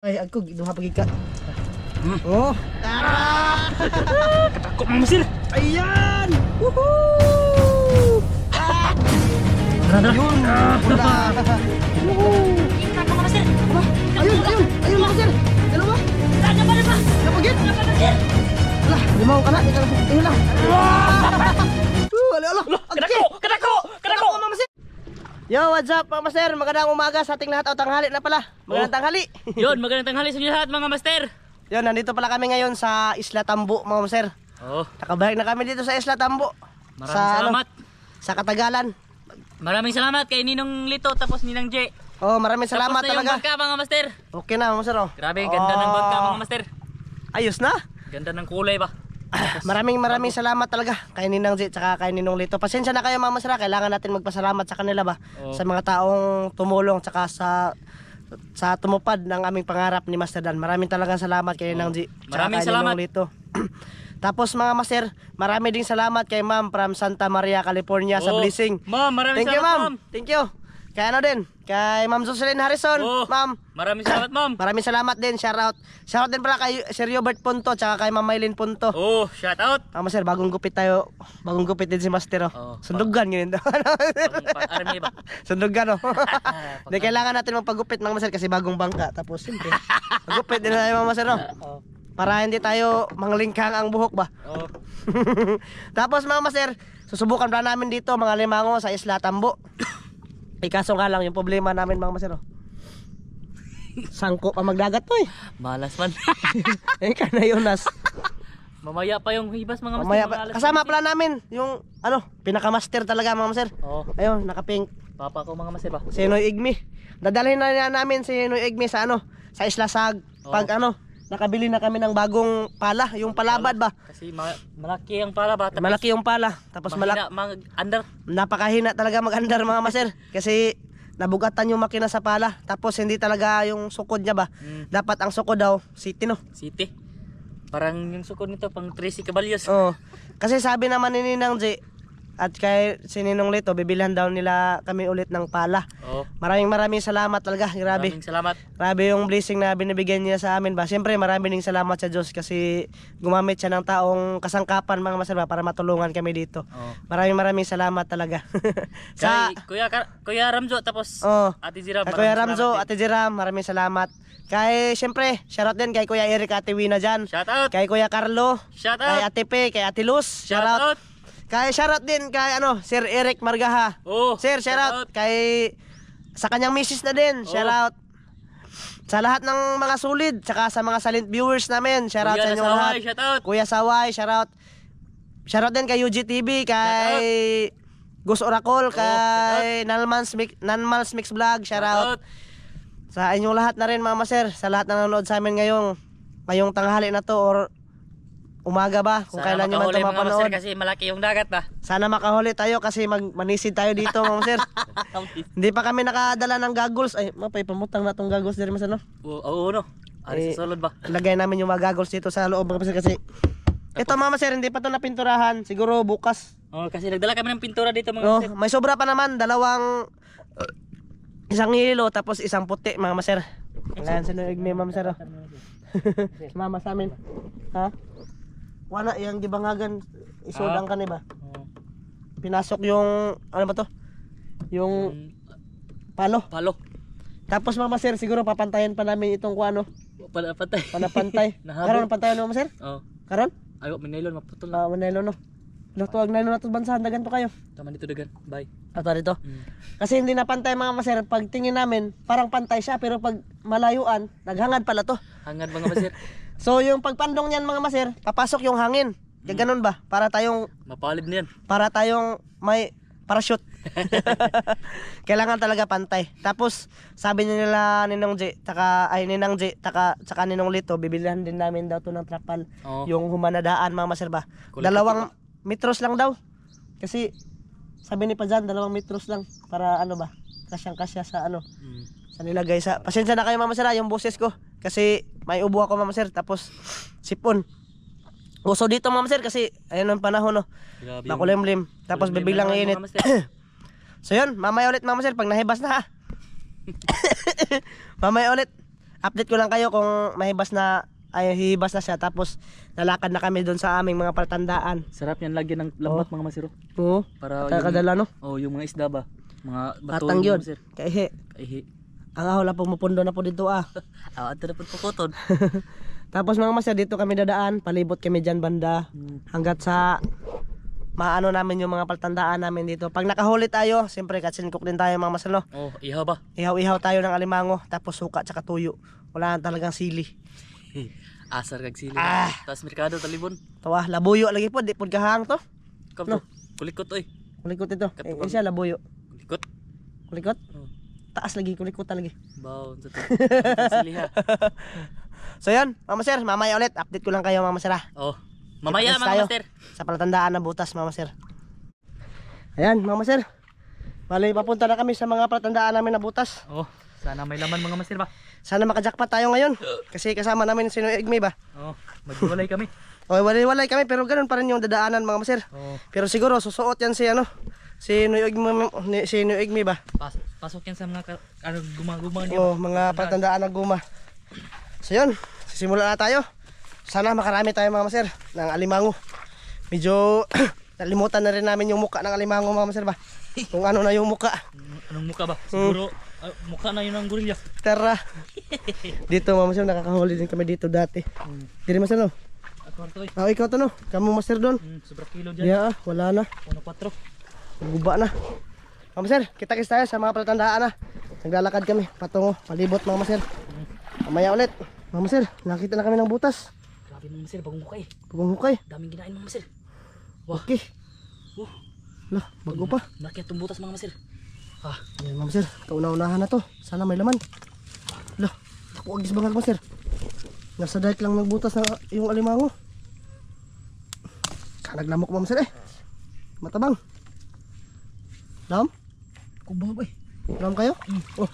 Ay, agko duha pagi ka. Oh, tara! Katakot mga master. Ayan! Woohoo! Tara. Wala. Woohoo! Tingnan mga master. Ayun mga sir. Dalawa. Tara pa na pa. Napagit. Wala, limaw ka na. Ayun lang. Ala. Kadako mga sir. Yo, what's up mga master? Magandang umaga sa ating lahat o tanghali na pala. Magandang tanghali. Yun, magandang tanghali sa inyo lahat mga master. Yun, nandito pala kami ngayon sa Isla Tambo mga master. Oh, Nakabalik na kami dito sa Isla Tambo. maraming salamat. Sa Katagalan. Maraming salamat kay Ninong Lito tapos Ninang J. Oh, maraming salamat Tapos na yung talaga. bangka mga master. Okay na mga master oh. Grabe, ganda ng bangka mga master. Ayos na. Ganda ng kulay ba? Maraming salamat talaga kay Ninang J tsaka kay Ninong Lito. Pasensya na kayo mga master, kailangan natin magpasalamat sa kanila ba. Oo. Sa mga taong tumulong tsaka sa tumupad ng aming pangarap ni Master Dan. Maraming talagang salamat kay Ninang J tsaka Maraming kay salamat. Ninong Lito. Tapos mga master, marami ding salamat kay Ma'am from Santa Maria, California sa Oh, blessing. Ma'am, maraming Thank you salamat ma'am. Thank you. Kay ano din, kay Ma'am Jocelyn Harrison. Oh, Ma'am, maraming salamat ma'am. maraming salamat din. Shout out. Shout out din pala kay Sir Robert Punto tsaka kay Ma'am Maylin Punto. Oh, shout out. Master, bagong gupit tayo. Bagong gupit din si Master oh. Oh, Sundugan yun. Army ba? Sundugan oh. Hindi kailangan natin magpagupit mga Master kasi bagong bangka. Tapos siyempre, magupit din na tayo mga Master oh. Oh. Para hindi tayo manglingkang ang buhok ba. Oh. Tapos mga Master, susubukan pa namin dito mga limango sa Isla Tambo. Kaso nga lang yung problema namin mga Master oh. Sangko pa magdagat to eh. Malas man. Eh ka na Jonas. Mamaya pa yung hibas mga master. Mamaya mga pa, alas kasama 15. pala namin yung pinaka-master talaga mga Master. Oh, Ayun, naka-pink. papa ko mga master ba? Si Noy Igmi. Dadalhin na namin si Noy Igmi sa sa Isla Sag. Pag nakabili na kami ng bagong pala, yung palabad ba? Kasi malaki ang pala ba? Tapos Malaki yung pala. Tapos mahina, under. napakahina talaga mag-andar mga Master. Kasi nabugatan yung makina sa pala. Tapos hindi talaga yung sukod niya ba? Dapat ang sukod daw, city no? City. Parang yung sukod nito pang 13 kabalyos. Oo. Kasi sabi naman ni Ninang J at kay si Ninong Lito, bibilhan daw nila kami ulit ng pala. Oh, Maraming salamat talaga. Grabe. maraming salamat. Grabe yung blessing na binibigyan niya sa amin ba. Siyempre maraming ding salamat sa Diyos kasi gumamit siya ng taong kasangkapan mga Master ba para matulungan kami dito. Oh. Maraming salamat talaga. sa Kay Kuya Ramjo tapos Oh, Ate Zira. kay Kuya Ramzo, Ate Jiram, maraming salamat. Kay siyempre, shoutout din kay Kuya Eric, Ate Wina dyan. Shout out. Kay Kuya Carlo, Shout kay out. Ate Pe, kay Ate Luz, Shout out. Kay shoutout din kay Sir Eric Margaha. Oh, Sir, shoutout kay sa kanyang misis na din. Shoutout sa lahat ng mga solid, tsaka sa mga silent viewers namin. Shoutout Kuya sa inyong Nasaway, lahat. shout out. Kuya Saway, shoutout. Shoutout din kay UGTV, kay Gus Oracle, kay Nanmals Mix Vlog, shoutout. Sa inyong lahat na rin mga Master, sa lahat na nanonood sa amin ngayong tanghali na to or umaga ba, kung Sana kailan nyo man ito makahuli, mga master, mapanood. kasi malaki yung dagat ba. Sana makahuli tayo kasi manisid tayo dito mga Master. Hindi pa kami nakadala ng goggles. Ay, mapay pamutang na tong goggles diri Master no. Oo, no. Ari sa sulod ba? Lagay namin yung mga goggles dito sa loob mga Master kasi ito mga Master, hindi pa to napinturahan. Siguro bukas. Oh, kasi nagdala kami ng pintura dito mga No, master. may sobra pa naman, isang hilo tapos isang puti mga Master. Ngayon sa nuig ni Ma'am Master. Mama sa amin. Ha? Wala yang gibangagan isudang ka ni ba? Oh. Pinasok yung ano ba to? Yung palo. Palo. Tapos mga Master, siguro papantayan pa namin itong kuano, Patay. panapantay. Nahabol. Karon pantayan mo Master? Oh. Karon? Ayo, minilon maputol na. Manelo no. Tuwag nylon na to bansahan dagan to kayo. Tama dito dagan. Bye. Ato dito. Kasi hindi na pantay mga Master, pag tingin namin, parang pantay siya pero pag malayuan, naghangad pala to. Hangad mga master. So yung pagpandong niyan mga Master, papasok yung hangin. Kaya ganun ba? Para tayong Mapalid na yan. may parachute. Kailangan talaga pantay. Tapos sabi nila Ninong J, Ninang J, tsaka Ninong Lito, bibilihan din namin daw to ng trapal. Oo. Yung humanadaan mga Master ba? Kulay 2 metros lang daw. Kasi sabi ni Pajan, 2 metros lang para ano ba? Kasyang-kasya sa sa nilagay sa. Pasensya na kayo mga Master, yung boses ko kasi may ubo ako mga Master, tapos sipon. Uso dito mga Master kasi ayun ang panahon no. Grabe. Makulimlim. Tapos bibiglang init. So yun, mamaya ulit mga Master pag nahibas na ha. Mamaya ulit. update ko lang kayo kung mahibas na, ay hihibas na siya. Tapos lalakad na kami doon sa aming mga palatandaan. Sarap yan lagyan ng lambat mga masir. Oo. Para Kadala no? yung mga isda ba? Mga bato Atang yun. masir. Kaihi. Kaihi. Ang ahol na pumupundo na po dito ah. Ato na po pukuton. Tapos mga master, dito kami dadaan. Palibot kami dyan banda. Hanggat sa maano namin yung mga palatandaan namin dito. Pag nakahuli tayo, siyempre katsincook din tayo mga master no? Oh, ihaw ba? Ihaw-ihaw tayo ng alimango. Tapos suka tsaka tuyo. Wala na talagang sili. Asar kag sili. Ah. Tas merkado talibon. Tawa, labuyo lagi po. Di po gahang to. Kam No. to. Kulikot oy. Kulikot ito. Katubang. Isa labuyo. Kulikot. Kulikot? Oh. Taas lagi, kulikot lagi. Baw, sa to. Sili ha. So yun, Mama Sir, mamaya ulit. Update ko lang kayo Mama Sir ah. Oh. Mamaya Kita-kits mga tayo master. sa palatandaan na butas Mama Sir. Ayan Mama Sir. Bali, papunta na kami sa mga palatandaan namin na butas. Oh, sana may laman mga master ba? Sana makajackpot tayo ngayon. Kasi kasama namin si Noy Igme ba? Oh, maghiwalay kami. Okay, walay-walay kami pero ganun pa rin yung dadaanan mga Master. Oh. Pero siguro susuot yan si ano, si Noy Igme ba? Pasok yan sa mga gumagumang niya. Oh, mga palatandaan na guma. So yun, sisimula na tayo. Sana makarami tayo mga Master ng alimango. Medyo nalimutan na rin namin yung muka ng alimango mga Master ba? Kung ano na yung muka. Anong muka ba? Siguro mukha na yun ng gorilya. Tara. Dito mga Master, nakakahuli din kami dito dati. Diri Master no? Kwarto eh. Ikaw to no? Kamu Master doon? Sobra kilo dyan. Yeah, wala na. 1.4. Guba na. Mga Master, kita-kits tayo sa mga palatandaan na. Naglalakad kami, patungo, palibot mga Master. Mamaya ulit. Mga Master, nakita na kami ng butas. Grabe mga master, bagong hukay. Bagong hukay. Daming ginain mga master. Okay. Lah, bago pa. Malaki itong butas mga master. Ayan mga Master, kauna-unahan na to. Sana may laman. Lah, ako agis bangag Master. Nasa dike lang magbutas na yung alimango. Naglamok mga Master eh. Matabang. Lam? Kung bangag eh. Lam kayo? Oh,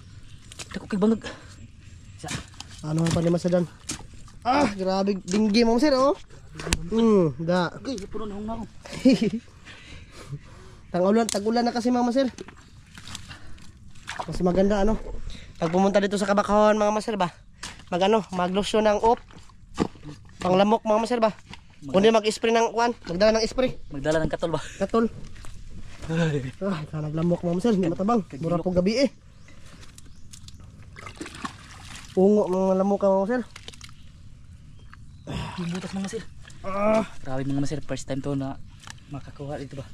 Kita ko kay bangag. Isa. ano man pa ni Master Dan? Ah, grabe dinggi mga Master oh. Da. Okay, puno na hong ako. Tag-ulan na kasi mga Master. Mas maganda ano. Pag pumunta dito sa Kabakahon mga Master ba? Maglusyon ng op. Panglamok mga Master ba? Kundi mag-spray ng kuan, magdala ng spray. Magdala ng katol ba? Katol. Naglamok mga Master, hindi matabang. Mura po gabi eh. Ungo mga lamok mga Master. Yung butas mga master. Grabe mga master, first time to na makakuha dito ba?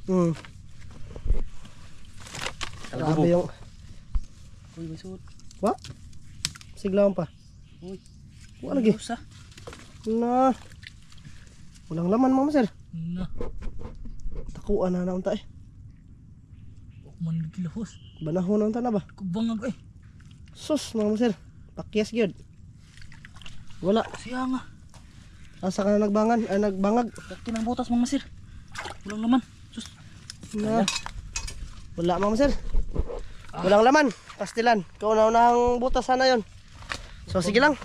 Grabe yung Uy, may suot. What? Siglawan pa. Uy. Wala lagi. Usa. Na. Walang laman mga Master. Na. Takuan na naunta eh. Man gilahos. Banahon naunta na ba? Kubangag eh. Sus mga Master. Pakyas gyud. Wala. Siya nga. Asa ka na nagbangag. Dati ng butas mga master. Walang laman. Sus. Na. Wala mga Master. Walang laman. Pastilan. Kauna-unahang butas sana yon. So sige lang.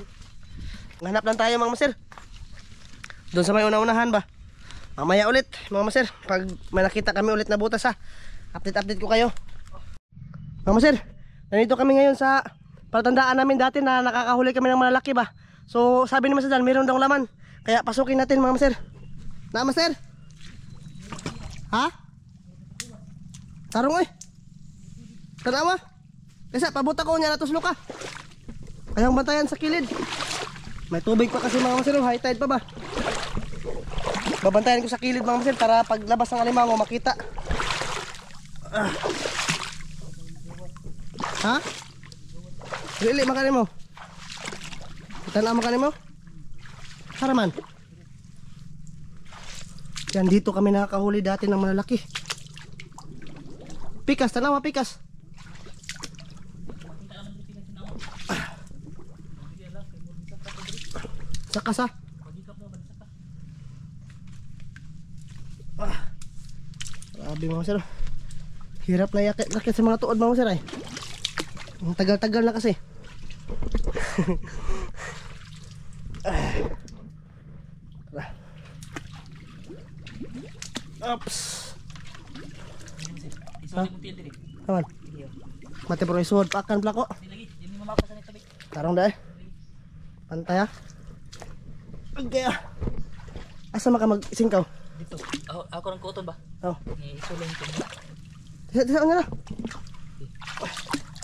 Hanap lang tayo mga Master. Doon sa may una-unahan ba? Mamaya ulit mga Master. Pag may nakita kami ulit na butas ha. Update ko kayo. Mga Master. Nandito kami ngayon sa palatandaan namin dati na nakakahuli kami ng malalaki ba. So sabi ni Master Dan, meron daw laman. Kaya pasukin natin mga Master. Na Master? Ha? Tarong eh. Tanawa. Kasi pabuta ko niya natuslo ka. Kayang bantayan sa kilid. May tubig pa kasi mga Master, high tide pa ba? Babantayan ko sa kilid mga Master para paglabas ng alimango makita. Ha? Dili makanin mo. Kita na makanin mo. Haraman. Yan dito kami nakakahuli dati ng malalaki. Pikas, tanawa pikas. Sakas ha. Grabe mga Master. Hirap na yakit sa mga tuod mga Master ay. Ang tagal-tagal na kasi. Oops. Isuot mo tiyan diri. Aman. Mati pro isuod pakan plako. Di lagi, di mo mapasan ito big. Tarong dai. Pantay ha. Okay ah. Asa maka mag-singkaw? Dito. Ako ng kuoton ba? Oh. Isulo yung ito. Disa na.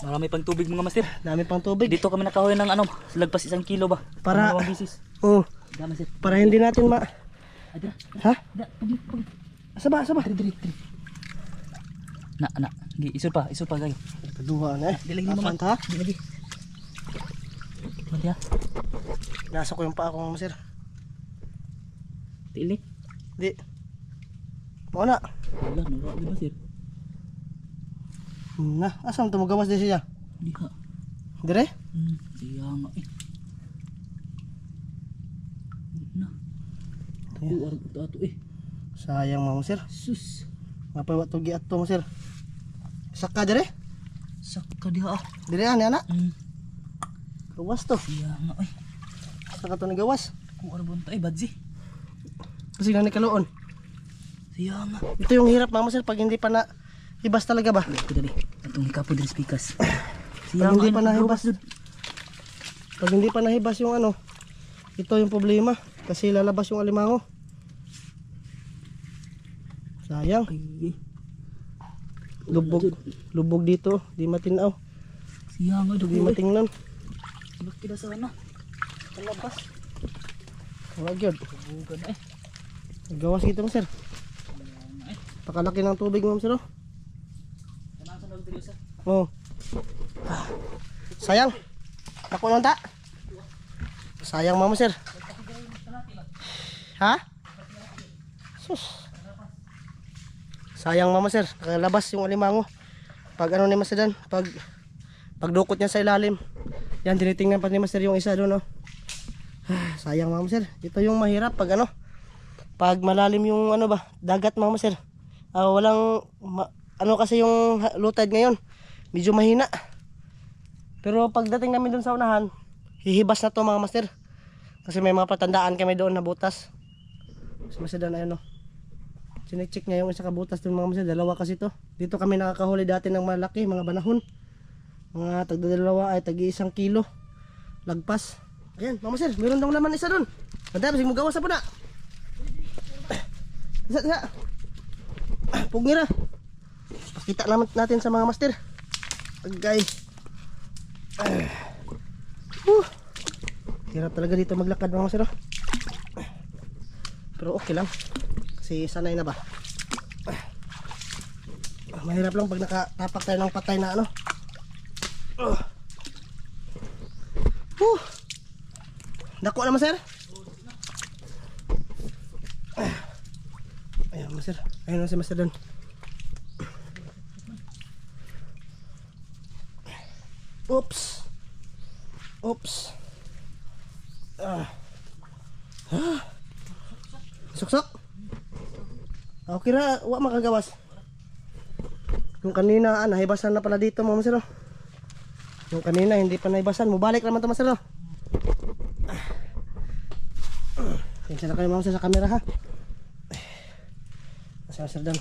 Marami pang tubig mga master. Dami pang tubig. Dito kami nakahoy ng ano, lagpas 1 kilo ba? Para- Dalawang bisis. Oh, Dami sir. para hindi natin Adira. Ha? Pagi. Asa ba? Diri. Na. Gi isul pa kayo. Kedua na eh. Di lagi naman. Ha? Di lagi. Mati ha. Nasa ko yung paa ko mga sir. Tili. Di. Mau na. Wala, nawa di ba sir? Na, asam to magawas din siya. Di ha. Dire? Iya nga eh. Na. Ayan. Arang ato eh. Sayang mga sir. Sus. Ngapa wa to giat to mga sir? Saka dire? Sakka di ha. Dire ani anak. Gawas to. Iya nga eh. Saka to ni gawas. Kung ano bunta eh, badzi. Kasi na ni kaloon. Iya nga. Ito yung hirap mga sir pag hindi pa na hibas talaga ba? Ito dali. Itong ikapo din speakers. Pag hindi pa nahibas. Pag hindi pa nahibas yung ano, ito yung problema. Kasi lalabas yung alimango. Sayang. Ay, Lubog dito. Di matinaw. siya nga Di dugo eh. matingnan. Bakit kita sa ano? Lalabas. Wag yun. Bukan eh. Gawas kita mo sir. Pakalaki ng tubig mo sir. Kanang sa nagdiri sa. Oh. Sayang. Ako lang ta. Sayang mama sir. Ha? Sus. Sayang mama sir. Labas yung alimango. Pag ano ni Masadan, pagdukot niya sa ilalim. Yan tinitingnan pa ni Master yung isa doon, no. Sayang mama sir. Ito yung mahirap pag ano. Pag malalim yung ano ba, dagat mama sir. Ano kasi yung low tide ngayon. Medyo mahina. Pero pagdating namin doon sa unahan, hihibas na to mga master. Kasi may mga patandaan kami doon na butas. Mas Masadan ayun no. Sinecheck niya yung isa kabutas doon mga master. Dalawa kasi to. Dito kami nakakahuli dati ng malaki, mga banahon. Mga tagdadalawa ay tagi 1 kilo. Lagpas. Ayan, mga master, meron daw naman isa doon. Bantay, masig mo gawas sa puna. Isa. Pugnira. Pakita naman natin sa mga master. Agay. Hirap talaga dito maglakad mga master. Pero okay lang. Kasi sanay na ba. Mahirap lang pag nakatapak tayo ng patay na ano. Dako naman sir. Ayan master. Ayun na si master doon. Oops. Suksok. Okay ra, wa makagawas. Yung kanina nahibasan na pala dito mga master. Yung kanina hindi pa nahibasan, mubalik naman to master. Tensya na kayo mga master sa camera ha. Master doon.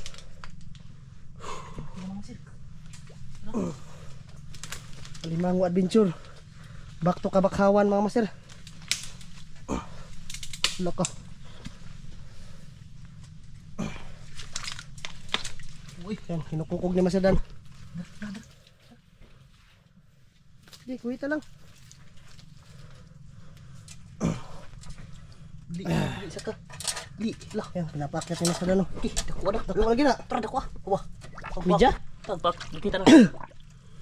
Alimango adventure. Back to Kabakhawan mga master. Loko. Uy, yan, hinukukog ni Master Dan. Hindi, kuwita lang. Isa ka. Di, lah. Yan, pinapakyat ni Master Dan. Dako na. Dako lagi na. Tara dako. Wah. Media? Pag nakita na.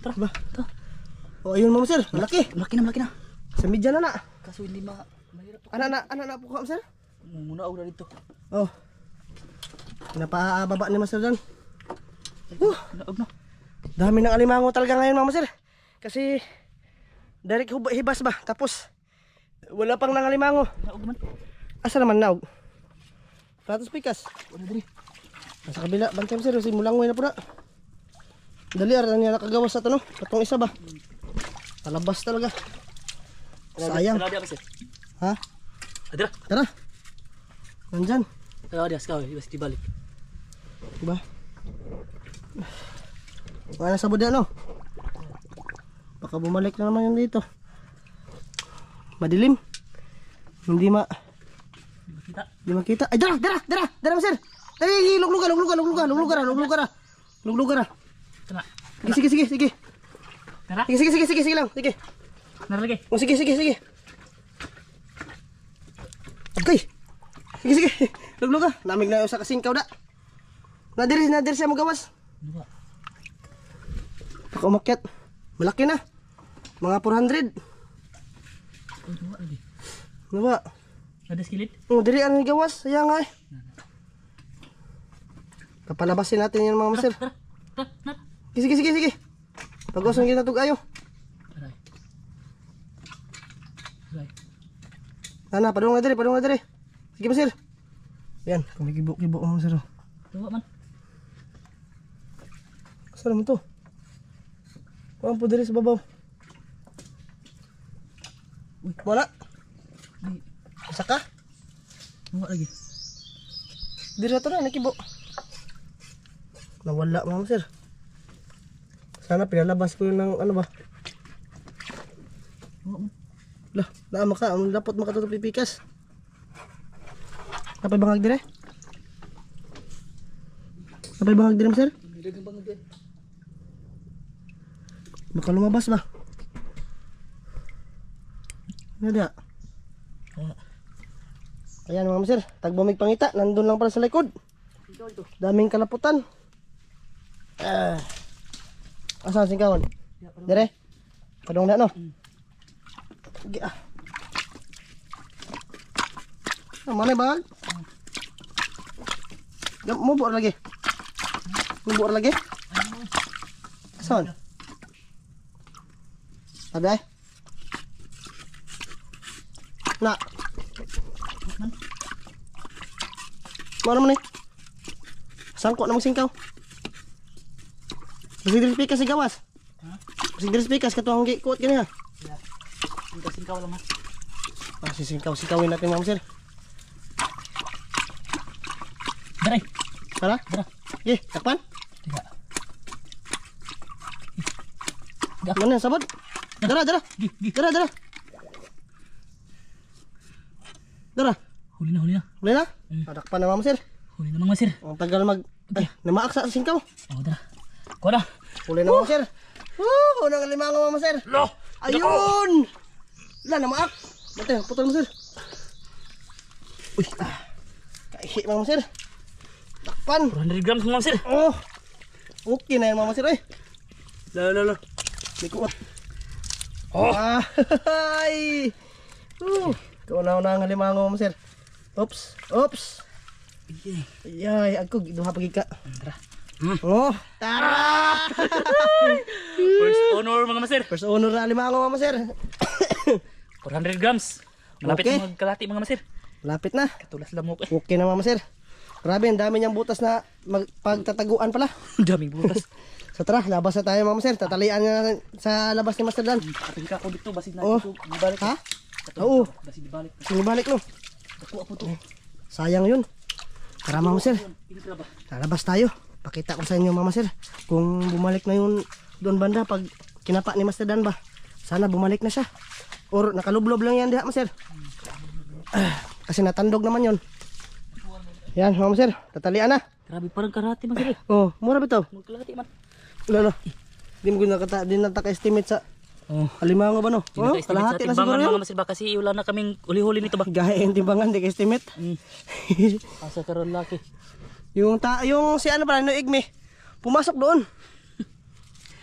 Tara ba? Oh, ayun mga Master, malaki. Malaki na. Sa media na na. Kaso hindi mahirap to. Anak na po ka Master. Muna ako na dito. Oh. Napababa ni Master Dan. Naog na. Dami ng alimango talaga ngayon mga Master. Kasi direct hibas ba? Tapos wala pang nangalimango. Naog man. Asa naman naog? Platos pikas. Wala diri. Nasa kabila, bantay Master, kasi mulangoy na po na. Dali ara niya nakagawas sa to no. Katong isa ba? Talabas talaga. Sayang. Tara dia, Master. Ha? Adira. Tara. Nandyan. Tara dia, skaw, ibas dibalik. Diba? Wala sa budya no? Baka bumalik na naman yan dito. Madilim. Hindi Kita. Di makita. Ay, dara, master. Ay, luglug ka na. Tara. Sige. Tara. Sige lang. Sige. Naralagi. Oh, sige. Okay. Sige. Luglug ka. Namig na usa ka singkaw da. Nadiri siya magawas. Dua. Pag umakyat. Malaki na. Mga 400. Oh, dua lagi. Diba? Ada skillet. Oh, diri ang gawas. Sayang nga eh. Papalabasin natin yan mga master. Tara. Sige. Pag-usong ginatog ayo. Aray. Ana, padung nga diri. Sige master. Yan, kung may kibo mga master. Dua man. Saan naman to? Kuhaan po diri sa babaw. Wala. Isa ka? Dua lagi. Diri na to na, nakibo. Nawala mga master. Sana pinalabas ko yun ng ano ba? Dua man. Lah, naama ka. Ang dapat makatutup pipikas. Napay bangag dire? Master? Dagang bangag din. Baka lumabas ba? Nada. Wala. Ayan mga master, tagbumig pangita, nandun lang pala sa likod. Ikaw ito. Daming kalaputan. Asan singkawan? Dire? Padong na no? Sige ah. Mana bang? Mau buat lagi? Asan? Ada eh? Nak. Mana mana? Sangkot namang singkaw. Sige pikas si gawas. Ha? Sige pikas katuang gikot gini ha. Ya. Ang singkaw lang mas. Si singkawin natin mga sir. Daray. Tara. Dara. Ye, takpan. Tiga. Mana sabot? Dara. Dara. Huli na. Boleh na? Takpan na mga sir. Huli na mga sir. Ang tagal namaak sa singkaw. Oh, dara. Kuha na. Huli na mga sir. Unang limango mga sir. Lo. Ayun! Wala, namaak. Bate, putol mo sir. Uy, kaihi mga sir. Takpan. 400 grams mga sir. Oh, okay na yan mga sir eh. Lo. May kuot. Oh. Ay! Kauna-una ang limango mga sir. Oops. Ay, ako, duha pagika. Tara. Oh, tara! First honor mga master. First honor na limango mga sir. 400 grams. Malapit Okay. na magkalati mga master. Lapit na. Katulas lamok eh. Okay na mga sir. Grabe, ang dami niyang butas na pagtataguan pala. Daming butas. So tara, labas na tayo mga sir. Tatalian niya sa labas ni Master Dan. Ating ka ko dito basin na Oh. ito. Dibalik. Ha? Oo. Basin dibalik. Sinibalik no. Ako po to. Sayang yun. Tara mga sir. Pinitra ba? Lalabas tayo. Pakita ko sa inyo mga sir. Kung bumalik na yun doon banda pag kinapa ni Master Dan ba. Sana bumalik na siya. Or nakalublob lang yan diha mga sir. Kasi natandog naman yun. Yan mga sir. Tatalian na. Grabe parang karate mga sir. Oh, mura ba ito? Magkalati man. Lalo. Di mo naka-estimate sa Oh. alimango ba no? Hindi na estimate sa kalahati na siguro timbangan yun. mga master ba kasi wala na kaming uli-huli nito ba. Gaya yung timbangan, di ka-estimate. Asa karon laki. yung si ano pala, no igme, pumasok doon.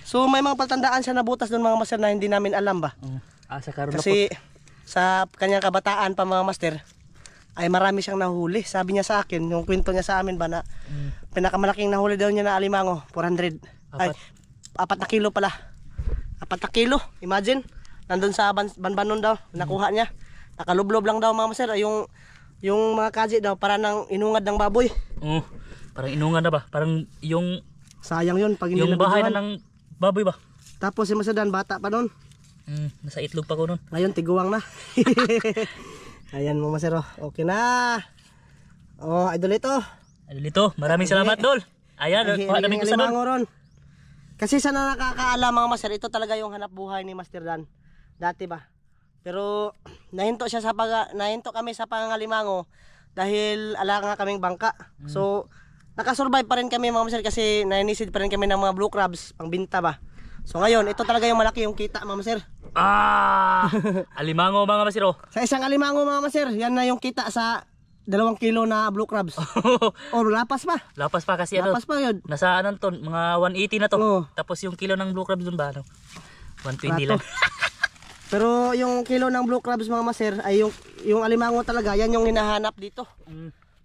So may mga patandaan siya na butas doon mga master na hindi namin alam ba. Oh. Asa karon Kasi sa kanyang kabataan pa mga master, ay marami siyang nahuli. Sabi niya sa akin, yung kwento niya sa amin ba na pinakamalaking nahuli daw niya na alimango, 400. Ay, 4 na kilo pala. 4 na kilo, imagine. Nandun sa banbanon daw, nakuha niya. Nakalublob lang daw mga master, yung mga kaji daw para nang inungad ng baboy. Oh. Parang inungan na ba? Parang yung Sayang yun pag hindi yung bahay nabidyohan. na ng baboy ba? Tapos si Master Dan, bata pa noon. Nasa itlog pa ko nun. Ngayon, tiguang na. Ayan mga master, oh. Okay na. Oh, idol ito. Ano nito? Maraming salamat, Dol. Ayan, kuha namin ko sa Dol. Ron. Kasi sa nakakaalam mga master, ito talaga yung hanap buhay ni Master Dan. Dati ba? Pero nahinto kami sa pangalimango dahil ala nga kaming bangka. So nakasurvive pa rin kami mga master kasi nainisid pa rin kami ng mga blue crabs pangbinta ba. So ngayon ito talaga yung malaki yung kita mga master. Alimango mga master oh. Sa isang alimango mga master, yan na yung kita sa 2 kilo na blue crabs. Oh, lapas pa. Lapas pa kasi Lapas pa yun. nasa ano to, mga 180 na to. Oo. Tapos yung kilo ng blue crabs dun ba ano? 120 lang. Pero yung kilo ng blue crabs mga master ay yung alimango talaga, yan yung hinahanap dito.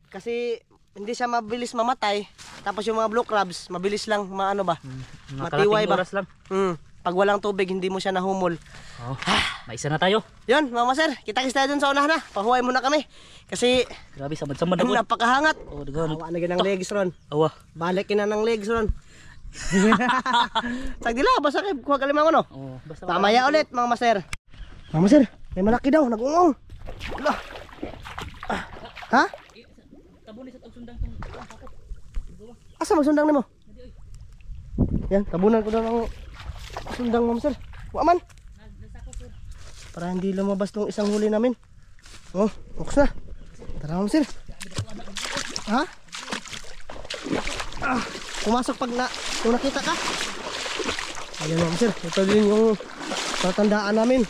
Kasi hindi siya mabilis mamatay. Tapos yung mga blue crabs, mabilis lang maano ba? Matiway ba? Oras lang. Pag walang tubig, hindi mo siya nahumol. Oh, may isa na tayo. Yun, mga master, kita-kits tayo dun sa unahan na. Pahuway muna kami. Kasi Grabe, samad-samad ako. napakahangat. Oh, dagan. Awa na ng legs ron. Awa. Balikin na ng legs ron. Tagdila, basta kayo kuha kalimango no? Oh, basta Tamaya ulit mga master. Mga master, may malaki daw, nag-ungong. Wala. Ha? tabunin sa tagsundang tong ako. Asa magsundang nimo? Yan, tabunan ko daw ng sundang mga master. Waman. Para hindi lumabas tong isang huli namin. Oh, bukas na. Tara mga master. Ha? Pumasok pag kung nakita ka. Ayan mga master, ito din yung tatandaan namin.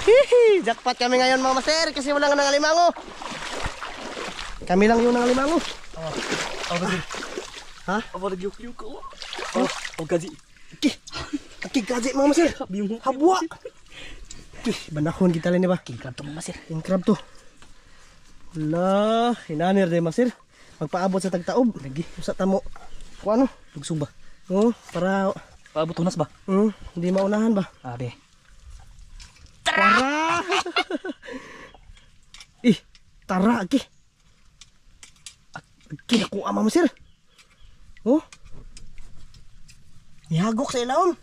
Hihi, jackpot kami ngayon mga master kasi wala nga nangalimango. Kami lang yung nangalimango. Master. Ha? Apa nagyuk-yuk ko? Oh, gaji. Aki gaji mga master. Habwa. Banahon kita lang ba? King crab to mga master. King crab to. Wala, hinanir din master. Magpaabot sa tagtaob. Lagi. Usa tamo. Kung ano? Lugsong ba? Oh, para Paabot tunas ba? hindi maunahan ba? Abe. Tara! Tara, aki. Aki, nakuha mo, sir. Oh. Nihagok sa ilawom.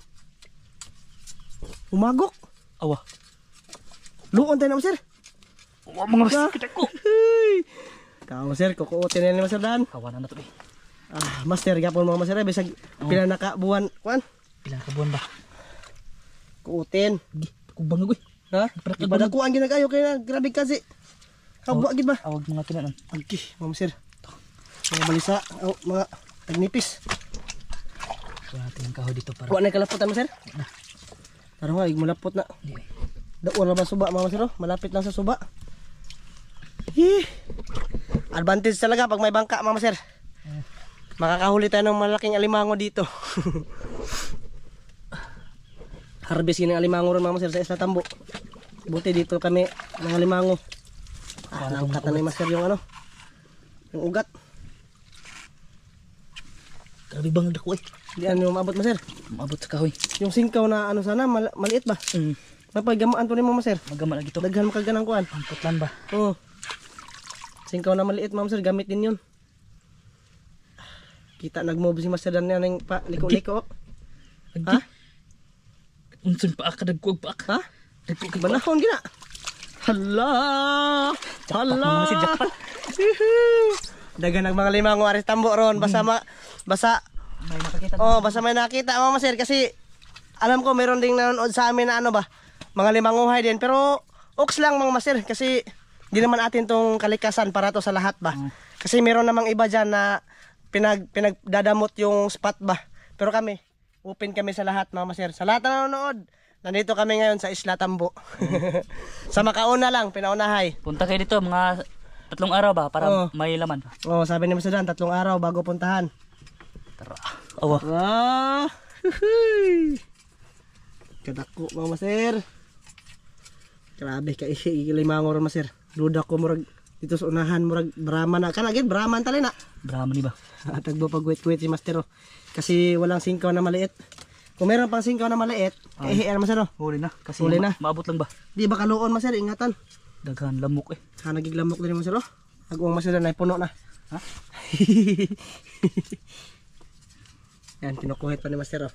Umagok. Awa. Luon tayo na, sir. Mga master, kita ko. Kau, sir, kukuutin na ni Master Dan. Kawanan na to eh. Master, gapon mga master, bisag pinanaka buwan. Kuan? Ilang kabuan ba? Kuutin. Kubang ako eh. Ha? Iba ko ang ginagayo kay na grabe kasi. Kabwa gid ba? Awag mga kinanan. Agi, mga sir. Mga balisa, mga tagnipis. Kuha natin ang kahoy dito para. Kuha na kalaputan mo sir? Tara nga, malapot na. Daon na ba suba mga sir? Malapit lang sa suba. Advantage talaga pag may bangka mga sir. Makakahuli tayo ng malaking alimango dito. Harvestin ng alimango ron mga sir sa Isla Tambo. Buti dito kami ng alimango. Nangkat na ni master yung ano, yung ugat. Grabe bang dako eh. Hindi ano maabot master. Maabot sa kahoy. Yung singkaw na ano sana maliit ba? Mapagamaan to ni mo master. Magama lagi to. Daghan makaganang kuan. Ang putlan ba? Oo. Singkaw na maliit ma'am sir, gamit din yun. Kita nag-move si Master Dan yan pa liko-liko. Ha? Unsun pa ka dagkuag pa ka. Ha? Banahon gina. Hala! Hala! Si jackpot. Dagan ng mga limango aris tambo ron basta May nakakita. basta may nakita mama sir kasi alam ko meron ding nanonood sa amin na ano ba mga limanguhay din pero oks lang mga master kasi di naman atin tong kalikasan para to sa lahat ba. Kasi meron namang iba diyan na pinagdadamot yung spot ba. Pero kami open kami sa lahat mga master. Sa lahat na nanonood. Nandito kami ngayon sa Isla Tambo. Sa makauna lang, pinaunahay. Punta kayo dito mga 3 araw ba para may laman. Sabi ni Mr. Dan, 3 araw bago puntahan. Tara. Awa. Kadako mga master. Grabe ka limango ron master. Duda ko murag dito sa unahan murag Brahman na. Kana gid Brahman tali na. Brahman ni ba? Tagbo pag wait si master. Kasi walang singkaw na maliit. Kung meron pang singkaw na maliit, master. Huli na kasi Huli na. maabot lang ba? Di ba kaluon master, ingatan. Daghan lamok eh. Nagiglamok din master. Agwang master na puno na. Ha? Yan, kinukuhit pa ni master.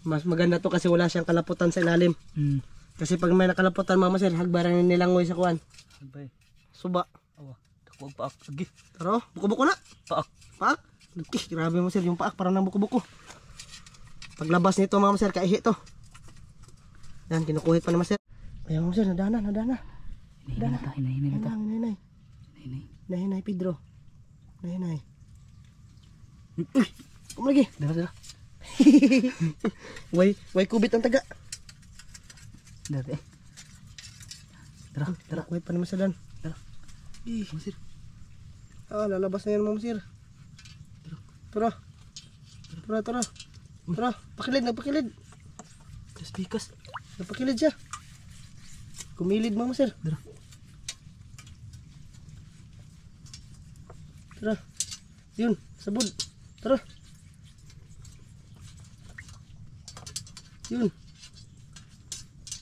Mas maganda to kasi wala siyang kalaputan sa ilalim. Kasi pag may nakalaputan mga master, hagbarang nilangoy sa kuwan. Hagbay. Suba. Awa. Dakuag paak. Lagi. Taro, buko-buko na. Paak. Paak. Grabe master, yung paak parang ng buko-buko. Paglabas nito mga master, kaihi to. Yan, kinukuhit pa ni master. Ayan mga sir, nadana. Hinay na ta. Hinay, Pedro. Hinay. Uy, kum lagi. Dara. Way kubit ang taga. Dara. Tara, wait pa naman sa dan. Dara. Masir. Lalabas na yan mga sir. Tara. Nagpakilid. Bikas. Nagpakilid siya. Kumilid mga sir. Dara. Tara. Yun, sabod. Tara.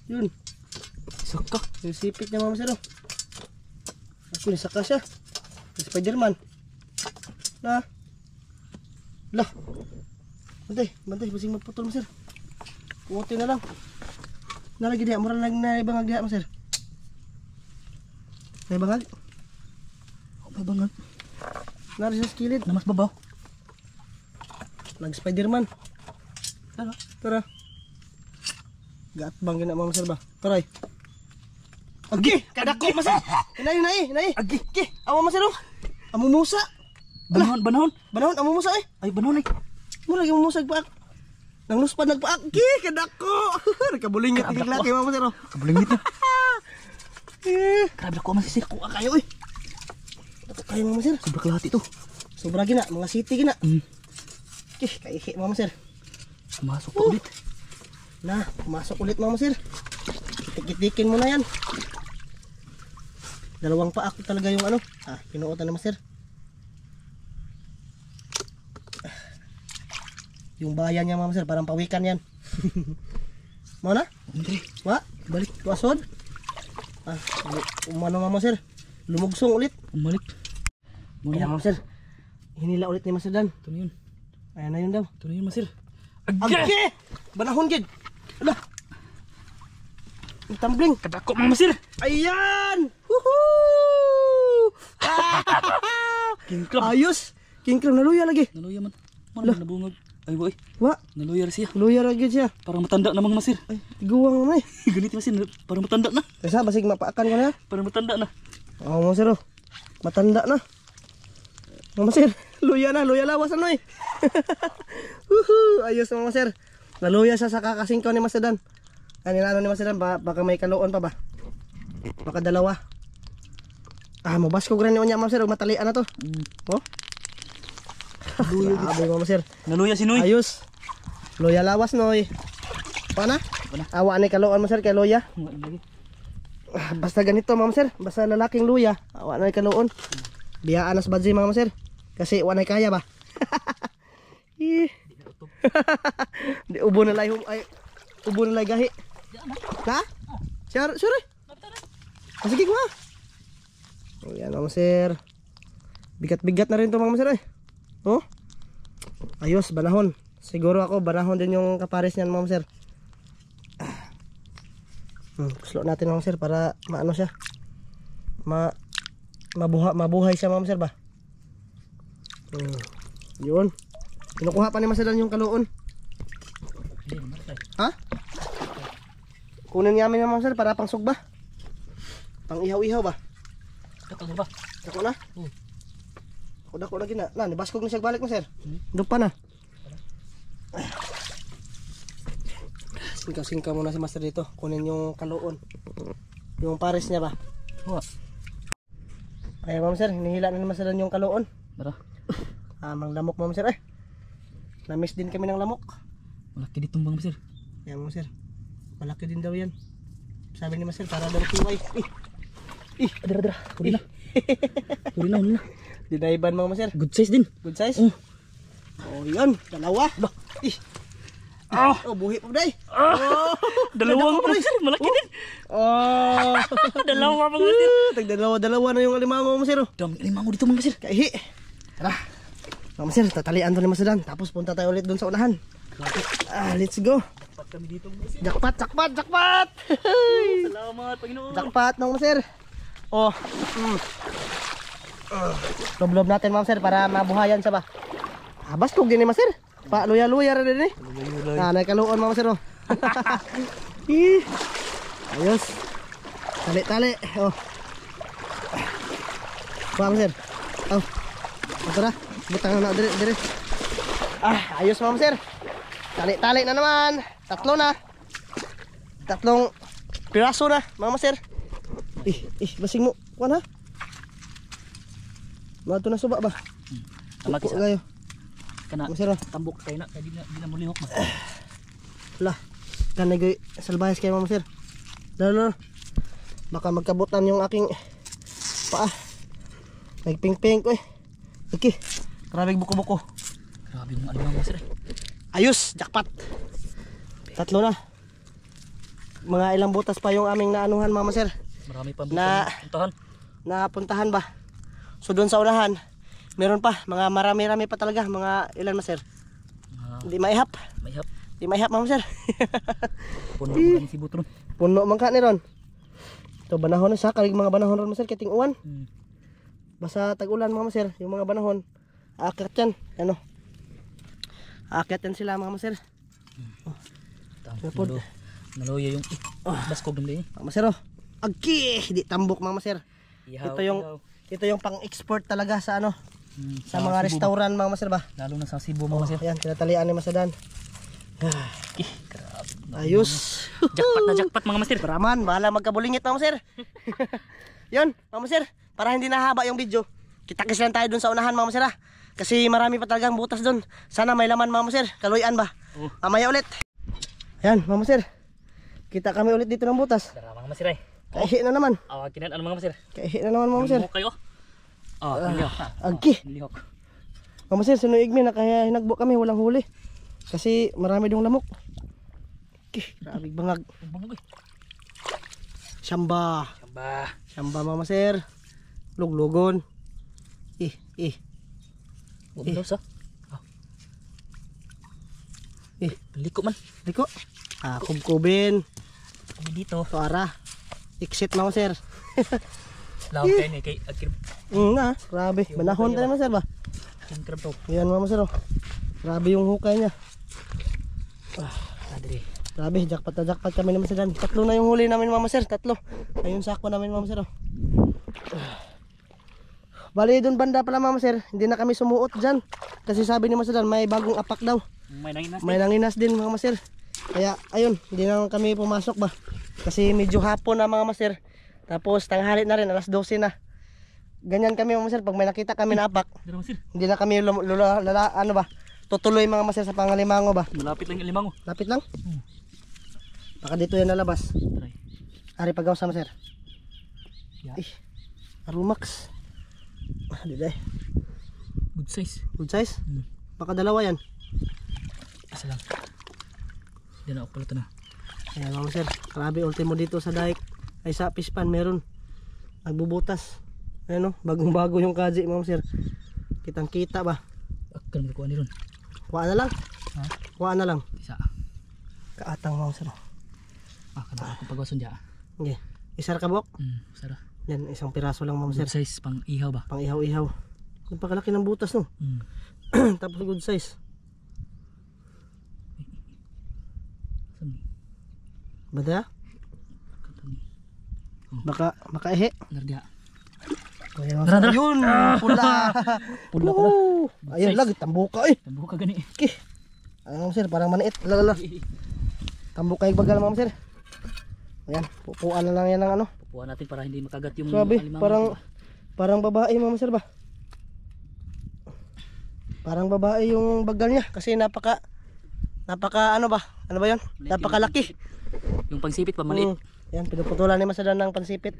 Yun. Saka. Yung sipit niya mga sir. Ako nisaka siya. Spiderman. Lah. Bantay, basing magputol mo sir. Kumote na lang. Nalagi diha, mura lang naibangag diha mo sir. Naibangag? May bangag. Nari sa skilid. Na mas babaw. Nag Spiderman. Dara. Tara. Gat bang gina mo sir ba? Taray. Agi, kadako mo sir. Hinay. Agi, amo mo sir. Amo musa. Banahon. Amo musa eh. Ay, banahon eh. Mura gyud musag paak. Nang luspad nagpaak. Kadako. Nagkabulingat tigig laki mo sir. Kabulingit na. Grabe ko man si sir. Kuha kayo eh. Dato kayo mo sir. Sobra kalahati to. Sobra gina, mga city gina. Kaihi mo sir. Masok pa ulit. Na, pumasok ulit mo sir. Kitik-kitikin mo na yan. Dalawang paak talaga yung ano. Pinuotan naman sir. Yung bayan niya mama sir, parang pawikan yan. Mau na? Hindi. Wa, balik tuasod. Umano mama sir. Lumugsong ulit. Umalik. Ayan mama sir. Hinila ulit ni Mas Dan. Ito na yun. Ayan na yun daw. Ito na yun, Masir. Age! Banahon gid. Ala. Tumbling. Kadako mga Masir. Ayan! Woohoo! King Crab. Ayos. King Crab naluya lagi. Naluya man. Mana nabungag. Ay boy. Wa, Naluya rin siya. luya lagi siya. Parang matanda na mga Masir. Ay, guwang na eh. Ganito Masir. Parang matanda na. Kaysa basig mapaakan ko na. Parang matanda na. Oh, Mas Sir. Matanda na. Mas Sir, luya lawas ano eh. Woohoo! Ayos mga Sir. Naluya siya sa kakasingkaw ni Mas Dan. Ano ni Mas Dan, baka may kaloon pa ba? Baka dalawa. Mabas ko rin niya Mas Sir, matalian na to. Oh. Luya Mas Sir. Naluya si Noy. Ayos. Luya lawas noy. Pana? Awa ni kaloon Mas Sir kay luya. Basta ganito mga Sir, basta lalaking luya, awa na kaloon. Biyaan nas badji mga Sir. Kasi wanay kaya ba? Di ubo na lay gahi. Ha? Sure. Sige ko ha. Oh, yan mga Sir. Bigat-bigat na rin to mga Sir eh. Oh. Ayos, banahon. Siguro ako banahon din yung kapares niyan mga Sir. Kuslo natin mga Sir para maano siya. Mabuhay siya mga Sir ba? Yun. Kinukuha pa ni Mas Dan yung kaloon. Ha? Kunin namin mga Sir para pang sugba. Pang ihaw-ihaw ba? Dako na? Dako na gina. Na, nibaskog na siya balik Mas Sir. Dupa na. Singkaw muna si Master dito. Kunin yung kaloon. Yung pares niya ba? Wa. Ayan Ma'am Sir, hinihila na ni Master yung kaloon. Dara. Mang lamok Ma'am Sir eh. Na-miss din kami ng lamok. Malaki dito mga Masir. Ayan Ma'am Sir. Malaki din daw yan. Sabi ni Master para daw kiway. Dara. Huli na. Dinaiban mga Master. Good size din. Good size? Oh yan, dalawa. Buhi pa day. Dalawa mga Masir. Malaki din. Dalawa mga Masir. Tagdalawa na yung alimango Ma'am Sir. Dami limango dito mga Masir. Kaihi. Tara. Ma'am Sir, tatalian to ni Mas Dan. Tapos punta tayo ulit doon sa unahan. Let's go. Kami dito mga Masir. Jackpot! Salamat Panginoon. Jackpot Ma'am Sir. Lob-lob natin Ma'am Sir para mabuhayan siya ba. Bastog din ni Mas Sir. Luya-luya rin din eh. Nay kaloon Ma'am Sir. Ayos. Tali. Oh. Kuha sir. Oh. Ito na. Butang na dire. Ayos ma'am sir. Tali na naman. Tatlo na. Tatlong piraso na, mama sir. Basing mo. Kuha na. Mato na suba ba? Tama kisa. Gayo. Kana Mama sir. tambok kay na di na mo lihok ba. Lah. Kan nagay salbayas kay mama sir. Lalo. Baka magkabutan yung aking paa. Nagping-ping ko eh. Okay. Grabe buko-buko. Grabe yung alimang mo sir. Ayos, jackpot. Tatlo na. Mga ilang butas pa yung aming naanuhan mama sir. Marami pa puntahan. Napuntahan ba? So doon sa unahan, meron pa mga marami-rami pa talaga, mga ilan ma sir? Hindi maihap. Hindi maihap mama sir. Puno man si butron. Puno man ka ni ron. To banahon sa kalig mga banahon ron ma sir kiting uwan. Basta tag-ulan mga sir, yung mga banahon. Aakyat yan, ano? Aakyat yan sila mga sir. Naluya yung baskog ng din. Mga sir, agi, di tambok mga sir. Ito yung pang-export talaga sa ano? Sa mga restaurant mga sir ba? Lalo na sa Cebu mga sir. Ayan, tinatalian ni Masadan. Ayos. Jackpot mga master. Paraman, bahala magkabulingit mga sir. Yun, mga sir, para hindi nahaba yung video. Kita-kis lang tayo dun sa unahan mga sir ha. Kasi marami pa talagang butas dun. Sana may laman mga sir. Kaluyan ba? Mamaya ulit. Ayan mga sir. Kita kami ulit dito ng butas. Tara mga master ay. Kaihi na naman. Awakinan ano mga master. Kaihi na naman mga sir. Kayo. Lihok. Agi. Lihok. Mga sir, sunuig mi na kaya hinagbo kami walang huli. Kasi marami dong lamok. Grabe bangag. Samba mama sir. Luglugon. Bulos ah. Liko man. Liko. Kubkubin. Kami dito. Suara. Exit mama sir. Law kay ni kay akir. Grabe. Manahon tayo mama sir ba? Krab to. Yan mama sir. Grabe yung hukay niya. Adre. Grabe, jackpot na jackpot kami naman sir. Tatlo na yung huli namin mama sir. Tatlo. Ayun sako namin mama sir. Bali doon banda pala mama sir. Hindi na kami sumuot dyan. Kasi sabi ni Masadan may bagong apak daw. May nanginas din mga master. Kaya ayun, hindi na kami pumasok ba. Kasi medyo hapon na mga master. Tapos tanghali na rin, alas 12 na. Ganyan kami mga master, pag may nakita kami na apak, hindi na kami ano ba, tutuloy mga master sa Pangalimango ba. Malapit lang yung limango. Lapit lang? Baka dito yan nalabas. Ari pagaw sa master. Arumax. Diday. Good size. Good size? Baka dalawa yan. Isa lang. Hindi na ako pala ito na. Ayan mga sir, grabe ultimo dito sa daik. Ay sa pispan meron. Nagbubutas. Ayan o, bagong bago yung kaji mga sir. Kitang kita ba? Akal mo kuha ni ron. Kuha na lang. Kuha na lang. Isa. Kaatang mga sir. Kana ako pagwason dyan. Okay. Isar kabok? Sara. Yan, isang piraso lang mga sir. Good size pang ihaw ba? Pang ihaw-ihaw. Napakalaki ng butas no. Tapos good size. Bada? Baka ehe. Narga. Yun, pula. Pula pala. Ayun lagi tambuka eh. Tambuka gani. Okay. Ano sir, parang maniit. Lala. Tambuka yung bagal mga sir. Ayan, pupuan na lang yan ng ano. Pupuan natin para hindi makagat yung sabi, alimango. parang babae mga sir ba? Parang babae yung bagal niya kasi napaka ano ba? Ano ba 'yon? Napakalaki. Yung pansipit pa maliit. Yan, pinuputulan ni Masadan ng pansipit.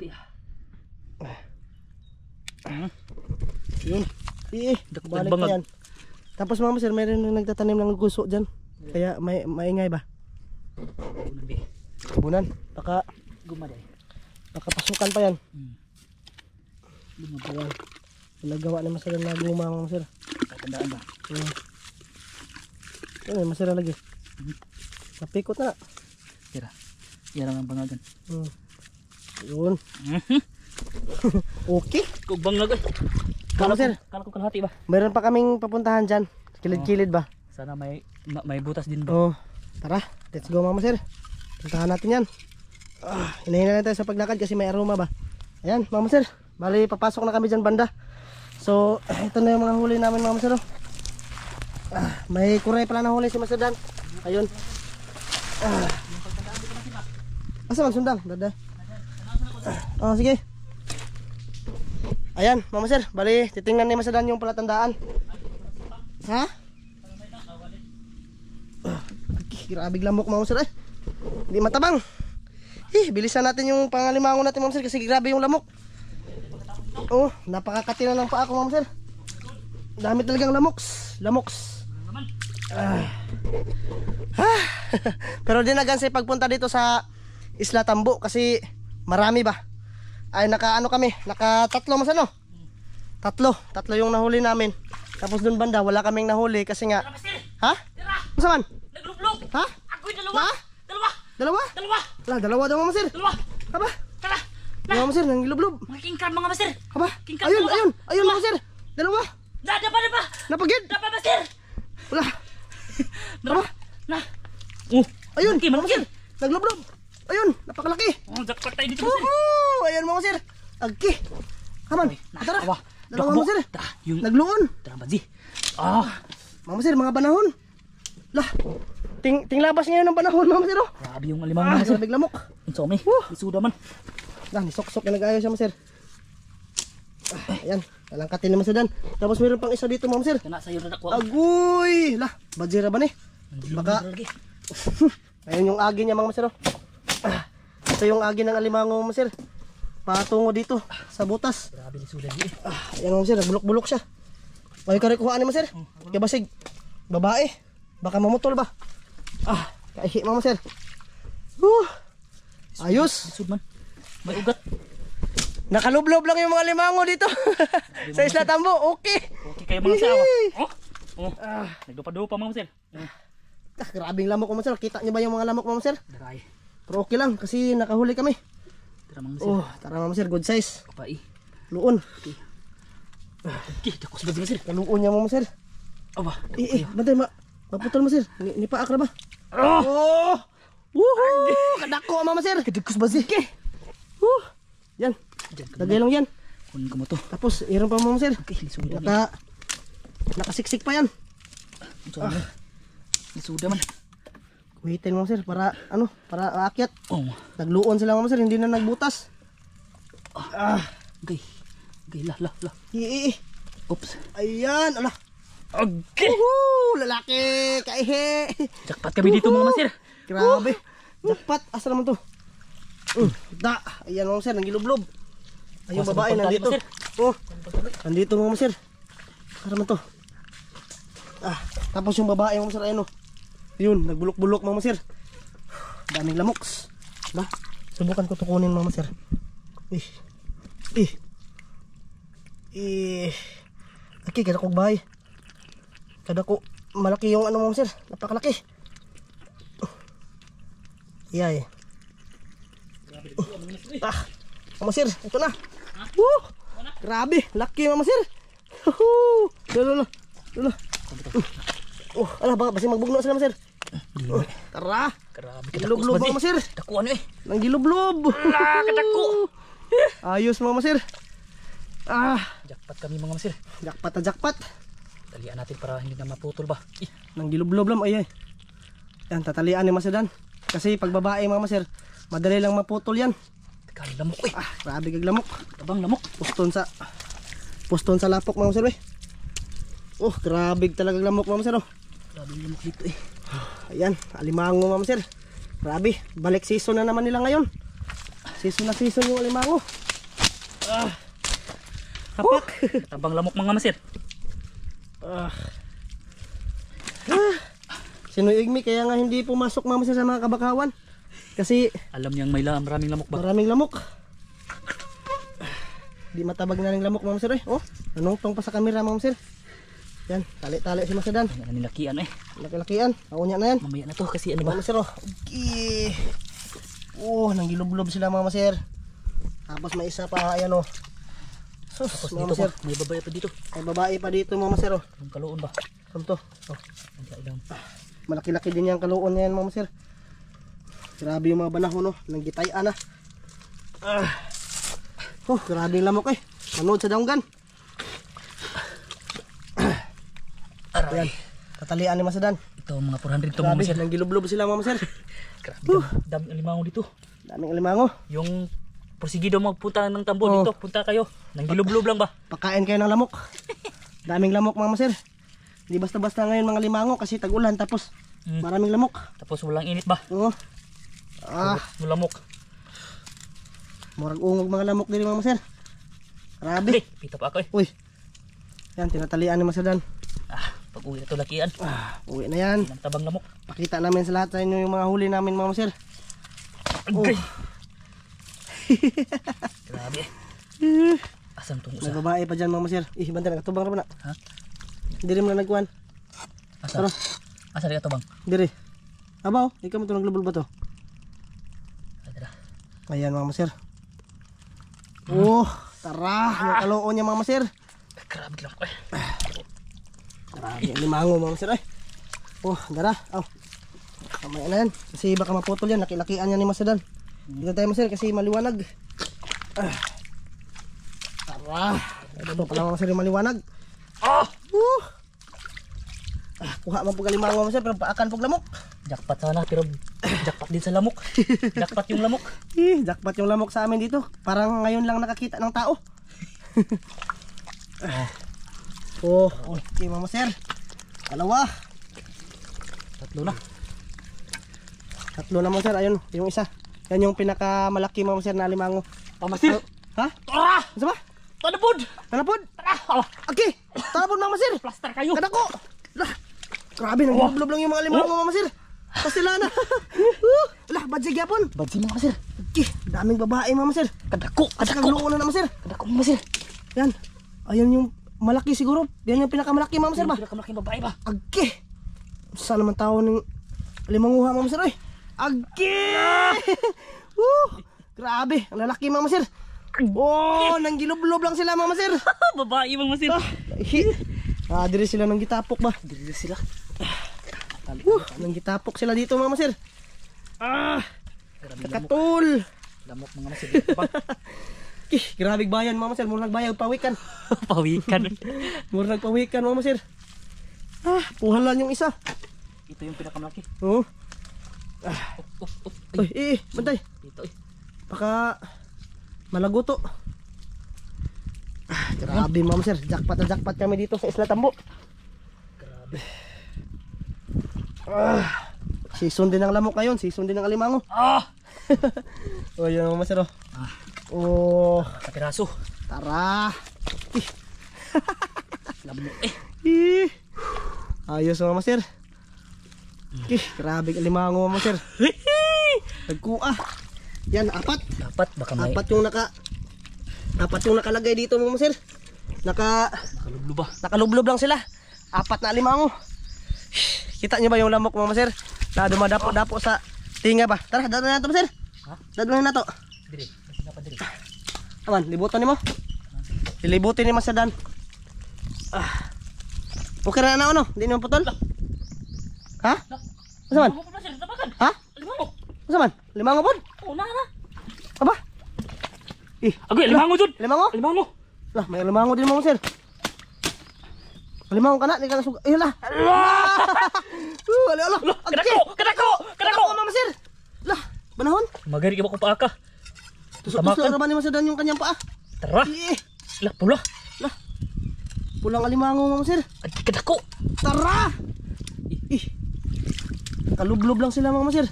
Yun. Balik na yan. Tapos mga sir, mayroon nagtatanim ng guso dyan. Kaya maingay ba? Bunan. Baka pasukan pa yan. Ayan. Nagawa ni Masadan na guma mga sir. Tandaan ba? Yan, Masadan lagi. Napikot na. Tira. Yan ang bangagan. Yun. Okay. Kung bangag eh. Kala ko kalahati ba? Mayroon pa kaming papuntahan dyan. Kilid-kilid ba? Sana may butas din ba? Tara. Let's go mga sir. Puntahan natin yan. Hinahinga lang tayo sa paglakad kasi may aroma ba. Ayan mga master, bali papasok na kami dyan banda. So ito na yung mga huli namin mga master. May kuray pala na huli si Master Dan. Ayun. Asa man sundang? Dada. Sige. Ayan mga master, bali titingnan ni Master Dan yung palatandaan. Ha? Grabe lamok mga master eh. Hindi matabang. Bilisan natin yung pangalimango natin mga master kasi grabe yung lamok. Oh, napakakati na ng paa ko mga master. Dami talagang lamoks. Pero di na gansi pagpunta dito sa Isla Tambo kasi marami ba? Ay naka tatlo mas ano? Tatlo yung nahuli namin. Tapos dun banda wala kaming nahuli kasi nga. Ha? Masa man? Naglublog. Ha? Ako'y dalawa. Dalawa? Dalawa daw mga master. Dalawa. Aba? Tara. Mga master, nanggilublob. Mga king crab mga master. Aba? King crab. Ayun mga master. Dalawa. Dapat. Napagid. Dapat master. Wala. Aba. Na. Ayun, Malaki, mga master. Naglublob. Ayun, napakalaki. Jackpot tayo dito master. Ayun mga master. Agki. Haman. Tara. Dalawa mga master. Yung Nagluon. tara badji. Mga master, mga banahon. Lah. Tinglabas ngayon ng panahon mga master. Grabe yung alimango master. Grabe lamok. Inso may. Isuda man. Lah, nisok-sok yung nag-ayos siya master. Ayan, nalangkatin naman sa Dan. Tapos meron pang isa dito mga master. Kana sayo na dako. Agoy! Lah, bajira ba ni? Baka ayun yung agi niya mga master. Ito yung agi ng alimango mga master. Patungo dito sa butas. Grabe isuda di. Ayan mga master, nagbulok-bulok siya. Ay karikuhaan ni master. Kabasig. Babae. Baka mamutol ba? Kaihi mga master. Ayos. Isud man. May ugat. Nakalublob lang yung mga limango dito. Sa Isla Tambo. Okay kayo mga sawa. Nagdupa-dupa mga master. Grabing lamok mga master. Kita niyo ba yung mga lamok mga master? Daray. Pero okay lang kasi nakahuli kami. Tara mga master. Tara mga master, good size. Papai. Luon. Dakos ba master? Kaluon niya mga master. Aba. Bantay maputol master. Nipaak na ba? Woohoo! Kadako mga master. Kadakos ba si? Yan. Lagay lang yan. Kunin ko mo to. Tapos iron pa mga master. Okay, lisuda. Nakasiksik pa yan. Lisuda man. Kuhitin mga master para para aakyat. Nagluon sila mga master, hindi na nagbutas. Gay. La. Oops. Ayan, ala. Okay. Lalaki, kaihe. Jackpot kami dito mga master. Grabe. Jackpot, asa naman to? Ayan mga master, nangilublob. Ayun babae nandito. Nandito mga master. Asa naman to? Tapos yung babae mga master, ayun yun, nagbulok-bulok mga master. Daming lamoks. Subukan ko tukunin mga master. Okay, kada kong bahay. Kada ko, malaki yung mga master. Napakalaki. Iyay. Mga master, ito na. Grabe, laki mga master. Lolo. Alah, baka basi magbugno sila master. Tara. Grabe Gilublob mga master. Dako ano Nang gilublob. Kadako. Ayos mga master. Jackpot kami mga master. Jackpot. Talian natin para hindi na maputol ba. Nang gilublob lang ay. Yan, tatalian ni Master Dan. Kasi pag babae mga master, madali lang maputol yan. Kali lamok Grabe kag lamok. Tabang lamok. Puston sa lapok mga master grabe talaga lamok mga master Grabe lamok dito Ayan, alimango mga master. Grabe, balik season na naman nila ngayon. Season yung alimango. Hapak. Tabang lamok mga master. Sino igmi kaya nga hindi pumasok mga master sa mga kabakawan. Kasi alam niyang may maraming lamok ba? Maraming lamok. Di matabag na ng lamok mga master nanungtong pa sa camera mga master. Yan, tali-tali si Master Dan. Nilakian Laki-lakian. Naunya na yan. Mamaya na to kasi ano ba? Mga master Okay. Nanggilublob sila mga master. Tapos may isa pa ayan Tapos mga dito master. may babae pa dito. May babae pa dito mga master Yung kaluon ba? Ito. Ilang. Malaki-laki din yung kaluon na yan mga master. Grabe yung mga banahon, no? Nang gitayan na. Grabe yung lamok eh. Manood sa daunggan. Ayan. Tatalian ni Masadan. Ito mga 400 to mga Grabe, master. nang gilublob sila mga maser. Grabe, dami alimango dito. Daming alimango. Yung porsigido magpunta ng tambo dito, punta kayo. Nang gilublob lang ba? Pakain kayo ng lamok. Daming lamok mga maser. Hindi basta-basta ngayon mga limango kasi tag-ulan tapos maraming lamok. Tapos walang init ba? Oo. Mulamok. Murag ungog mga lamok din mga maser. Grabe. Hindi, pita pa ako eh. Uy. Yan, tinatalian ni Masadan. Pag uwi na ito lakian. Uwi na yan. Ang tabang lamok. Pakita namin sa lahat sa inyo yung mga huli namin mga maser. Agay. Grabe. Asam tong usa. Nagbabae pa dyan mga maser. Banda nakatubang rin na. Ha? Hindi rin mo na nagkuhan. Asa? Tara. Asa rin ito bang? Hindi rin. Abaw, ikaw mo ito naglubol ba to? Tara. Ayan mga maser. Tara. Yung kaloon niya mga maser. Grabe lang ko eh. Grabe, limango mga maser ay. Dara. Kamay na yan. Kasi baka maputol yan. Laki-lakian yan ni Masadan. Dito tayo maser kasi maliwanag. Tara. Ito pala mga maser yung maliwanag. Kuha mo pag limango maser pero paakan pag lamok. Jackpot sana pero jackpot din sa lamok. Jackpot yung lamok. Jackpot yung lamok sa amin dito. Parang ngayon lang nakakita ng tao. Okay mga maser. Dalawa. Tatlo na. Tatlo na mga maser. Ayun, yung isa. Yan yung pinakamalaki mga maser na limango. Pamasil. Ha? Tara! Ano ba? Tanapod! Tanapod? Tara! Okay. Tanapod mga maser. Plaster kayo! Kadako! Grabe, nagblublob lang yung mga limango mga maser. Pasila na. Badjig yapon. Badsi mga masir. Okay, daming babae mga maser. Kadako! At kagluon na maser. Kadako mga masir. Yan. Ayun yung malaki siguro. Yan yung pinakamalaki mga maser ba? Pinakamalaking babae ba? Agi! Saan naman tao ng limanguha mga maser? Agi! Grabe, ang lalaki mga maser. Nanggilublob lang sila mga maser. Babae mga masir. Diri sila nang gitapok ba? Dili sila. Nang gitapok sila dito mga maser. Grabe lamok. Kakatul! Lamok mga masir. Grabe bayan mga maser. Murag bayag pawikan. Pawikan. Murag pawikan mga maser. Puhalan yung isa. Ito yung pinakamalaki. Bantay. Ito eh. Baka malaguto. Grabe mga maser. Jackpot na jackpot kami dito sa Isla Tambo. Grabe. Season din ng lamok ngayon. Season din ng alimango. Yun mga maser. Sa piraso. Tara. Lamok eh. Ayos mga maser. Grabe alimango mga maser. Nagkuha. Yan, apat. Dapat baka may Apat yung nakalagay dito mga maser. nakalublo ba? Nakalublob lang sila. Apat na alimango. Kita nyo ba yung lamok mga maser? Na dumadapo-dapo sa tinga ba? Tara, dadon na nato maser. Dadon na nato. Diri. Masina pa diri. Aman, libutan nimo. Lilibutin ni Masadan. Okay na ano? Hindi naman putol? Ha? Asa man? Lamok masir, tapakan. Ha? Lamok. Asa man? Limango pod? Na. Aba? Agoy, limango jud. Limango? Limango. May limango din mga maser. Limango ka na, di ka na suga. Lah. Kadako Mga maser. Lah, banahon. Magari ka ba ko paaka? Tusok-tusok na ba ni Masadan yung kanyang paa? Tara. Lah, pula. Pulang alimango mga maser. Kadako. Tara! Kalublob lang sila mga maser.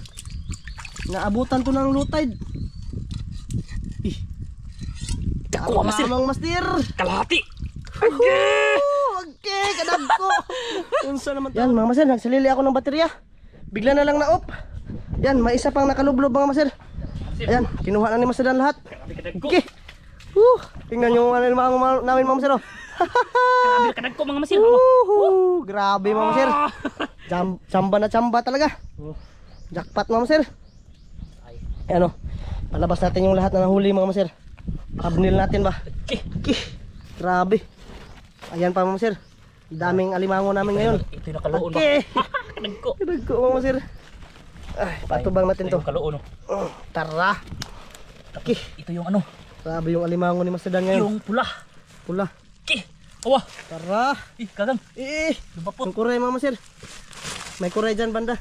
Naabutan to ng low tide. Dako masir. Mga master. Kalahati. Okay, kadagko. Unsa naman to? Yan mga maser, nagsalili ako ng baterya. Bigla na lang na-off. Yan, may isa pang nakalublob mga maser. Ayan, kinuha na ni Masadan lahat. Okay. Tingnan yung mga namin mga maser. Grabe kadagko mga masir. Grabe mga maser. Chamba na chamba talaga. Jackpot mga maser. Ano? Palabas natin yung lahat na nahuli mga maser. Thumbnail natin ba? Grabe. Ayan pa mga maser. Daming alimango namin ngayon. Ito yung nakaloon ba? Okay. Kadagko. Kadagko mga maser. Ay, patubang natin to. Yung kaloo, no? Tara. Okay. Ito yung ano? Grabe yung alimango ni Master Dan ngayon. Yung pula. Pula. Okay. Awa. Tara. Kagang. Yung kuray mga Master. May kuray dyan banda.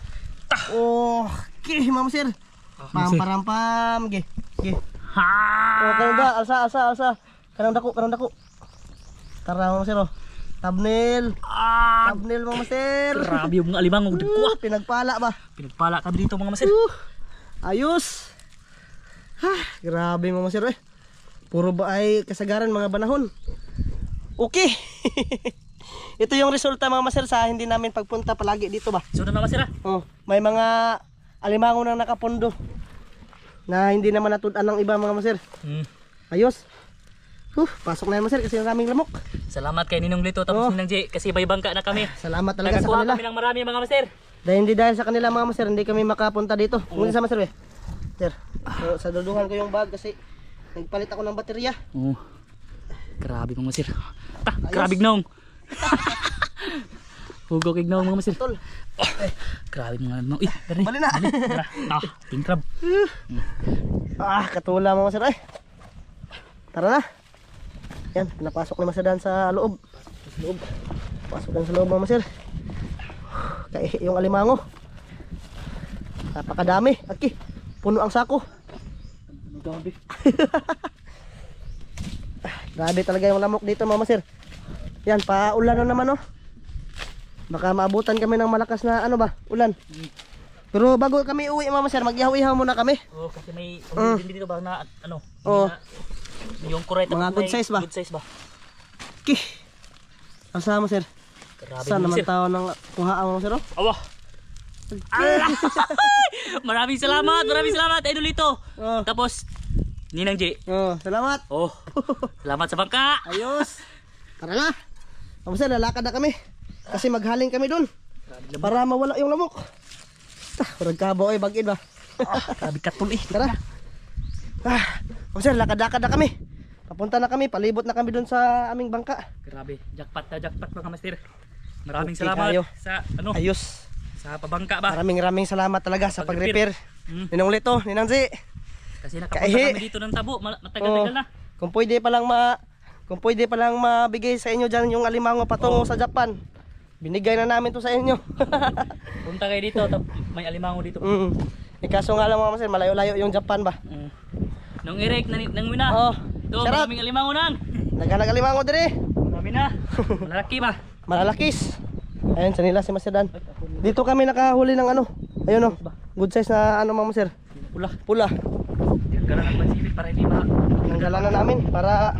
Oh, okay mga Master. Pam. Ge. Ha! Oh, kanang da, alsa. Kanang dako. Tara mga Master oh. Thumbnail mga Master. Grabe yung mga alimango. Pinagpala ba? Pinagpala kami dito mga Master. Ayos. Grabe mga Master eh. Puro ba ay kasagaran mga banahon. Okay. Ito yung resulta mga Master sa hindi namin pagpunta palagi dito ba. So na Master ha? Oh, may mga alimango na nakapondo na hindi naman natudan ng iba mga Master. Ayos. Pasok na yan Master kasi maraming lamok. Salamat kay Ninong Lito tapos Ninang J kasi may bangka na kami. Salamat talaga sa Nakakuha kanila. kami ng marami mga Master. Dahil sa kanila mga Master hindi kami makapunta dito. Muna sa Master eh. Sir, so, sa duduhan ko yung bag kasi nagpalit ako ng baterya. Grabe mga Master. Grabe gnong. Hugo kay gnong mga Master. Grabe mga gnong. Dali. Bali na. King crab. Katula mga Master eh. Tara na. Yan, pinapasok ni Master Dan sa loob. Pasok lang sa loob mga Master. Kaya yung alimango. Napakadami. Okay. Puno ang sako. Grabe talaga yung lamok dito mga Master. Yan, paulan na naman oh. Baka maabutan kami ng malakas na ano ba, ulan. Pero bago kami uwi mga Master, mag-ihaw-ihaw muna kami. Kasi may dito ba na ano? Yung correct mga good size ba? Good size ba? Okay. Asa Master? Grabe saan naman tao ng kuhaan mga Master oh? Awa. Maraming salamat Idol Lito. Tapos Ninang J. Salamat. Salamat sa bangka. Ayos. Tara na. Master, lalakad na kami. Kasi maghaling kami dun. Para mawala yung lamok. Kurang kabo ay bagid ba? Grabe katul eh. Tara. Master, lakad-lakad na kami. Papunta na kami, palibot na kami dun sa aming bangka. Grabe, jackpot mga Master. Maraming salamat sa ano? Ayos. Sa pabangka ba? Maraming salamat talaga sa pag-repair. Ninong Lito, Ninang Z. Kasi nakapunta kami dito ng Tabo, matagal-tagal na. Kung pwede pa lang mabigay sa inyo dyan yung alimango patungo sa Japan. Binigay na namin to sa inyo. Punta kayo dito, may alimango dito. Kaso nga lang mga Master, malayo-layo yung Japan ba? Nung Eric, nang Wina. Ito, maraming alimango nang. Naghanag alimango dire. Marami na. Malalaki ba? Malalakis. Ayun, sa nila si Master Dan. Dito kami nakahuli ng ano. Ayun oh. Good size na ano mga Master. Pula. Tinanggalan ng pansipit para hindi Tinanggalan na namin para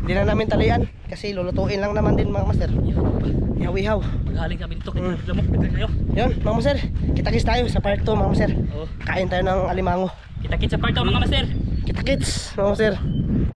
hindi na namin talian. Kasi lulutuin lang naman din mga Master. Ihaw-ihaw. Maghaling kami dito. Lamok, bigla kayo. Yun mga Master. Kita-kits tayo sa part 2 mga Master. Kain tayo ng alimango. Kita-kits sa part 2 mga Master. Kita-kits mga Master.